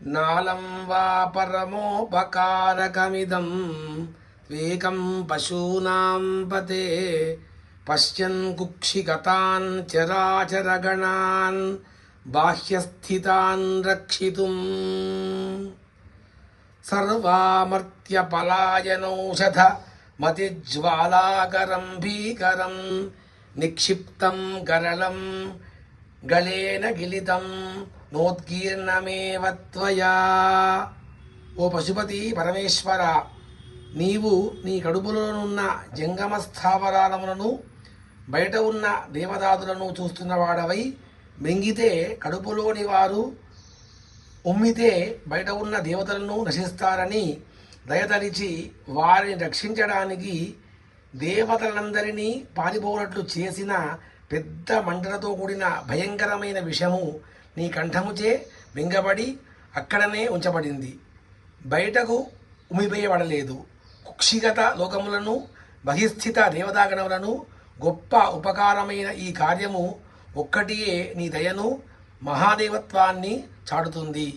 నాలం వా పరమోపకారకమిదం వేకం పశూనాం పతే పశ్యన్ కుక్షిగతాన్ చరాచరగణాన్ బాహ్యస్థితాన్ రక్షితుం సర్వామర్త్యపలాయనౌషధ మతిజ్వాలాకరం భీకరం నిక్షిప్తం గరళం గళేన గిలితం నోద్గీర్ణమేవ త్వయా. ఓ పశుపతి పరమేశ్వర, నీవు నీ కడుపులోనున్న జంగమ స్థావరాలములను బయట ఉన్న దేవదాదులను చూస్తున్నవాడవై, మింగితే కడుపులోని వారు, ఉమ్మితే బయట ఉన్న దేవతలను నశిస్తారని దయతలిచి వారిని రక్షించడానికి దేవతలందరినీ పారిపోనట్లు చేసిన పెద్ద మంటలతో కూడిన భయంకరమైన విషము నీ కంఠముచే మింగబడి అక్కడనే ఉంచబడింది, బయటకు ఉమివేయబడలేదు. కుక్షిగత లోకములను, బహిస్థిత దేవతాగణములను గొప్ప ఉపకారమైన ఈ కార్యము ఒక్కటియే నీ దయను, మహాదేవత్వాన్ని చాటుతుంది.